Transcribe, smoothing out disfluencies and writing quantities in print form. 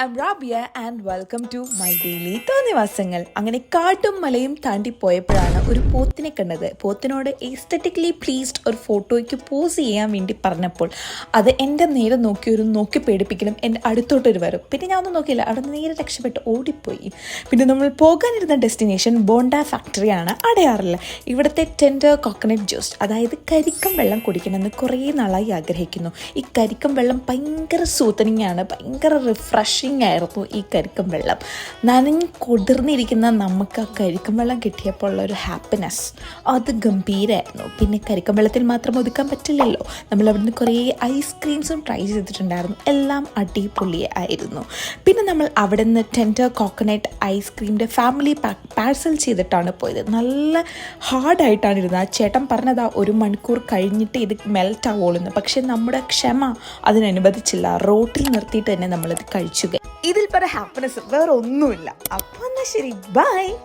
I'm Rabia and welcome to my daily തോന്നിവാസങ്ങൾ. അങ്ങനെ കാട്ടും മലയും താണ്ടി പോയപ്പോഴാണ് ഒരു പോത്തിനെ കണ്ടത്. പോത്തിനോട് എസ്തെറ്റിക്കലി പ്ലീസ്ഡ് ഒരു ഫോട്ടോയ്ക്ക് പോസ് ചെയ്യാൻ വേണ്ടി പറഞ്ഞപ്പോൾ അത് എൻ്റെ നേരെ നോക്കി പേടിപ്പിക്കലും എൻ്റെ അടുത്തോട്ടൊരു വരും. പിന്നെ ഞാൻ ഒന്നും നോക്കിയില്ല, അവിടെ നിന്ന് നേരെ രക്ഷപ്പെട്ട് ഓടിപ്പോയി. പിന്നെ നമ്മൾ പോകാനിരുന്ന ഡെസ്റ്റിനേഷൻ ബോണ്ട ഫാക്ടറിയാണ്, അടയാറില്ല. ഇവിടുത്തെ ടെൻഡർ കോക്കനട്ട് ജ്യൂസ്, അതായത് കരിക്കം വെള്ളം കുടിക്കണമെന്ന് കുറേ നാളായി ആഗ്രഹിക്കുന്നു. ഈ കരിക്കം വെള്ളം ഭയങ്കര സൂത്തനിങ് ആണ്, ഭയങ്കര റിഫ്രഷിങ് ആയിരുന്നു. ഈ കരിക്കം വെള്ളം നനഞ്ഞ് കൊതിർന്നിരിക്കുന്ന നമുക്ക് ആ കരിക്കം വെള്ളം കിട്ടിയപ്പോൾ ഉള്ളൊരു ഹാപ്പിനെസ് അത് ഗംഭീരമായിരുന്നു. പിന്നെ കരിക്കം വെള്ളത്തിൽ മാത്രം ഒതുക്കാൻ പറ്റില്ലല്ലോ, നമ്മൾ അവിടുന്ന് കുറേ ഐസ്ക്രീംസും ട്രൈ ചെയ്തിട്ടുണ്ടായിരുന്നു, എല്ലാം അടിപൊളി ആയിരുന്നു. പിന്നെ നമ്മൾ അവിടെ നിന്ന് ടെൻഡർ കോക്കനട്ട് ഐസ്ക്രീമിൻ്റെ ഫാമിലി പാഴ്സൽ ചെയ്തിട്ടാണ് പോയത്. നല്ല ഹാർഡായിട്ടാണ് ഇരുന്നത്. ആ ചേട്ടൻ പറഞ്ഞതാ 1 മണിക്കൂർ കഴിഞ്ഞിട്ട് ഇത് മെൽറ്റ് ആവുള്ളൂ, പക്ഷെ നമ്മുടെ ക്ഷമ അതിനനുവദിച്ചില്ല. റോട്ടിൽ നിർത്തിയിട്ട് തന്നെ നമ്മളിത് കഴിച്ചു. ഇതിൽ പല ഹാപ്പിനെസ് വേറെ ഒന്നുമില്ല. അപ്പോൾ എന്നാൽ ശരി, ബൈ.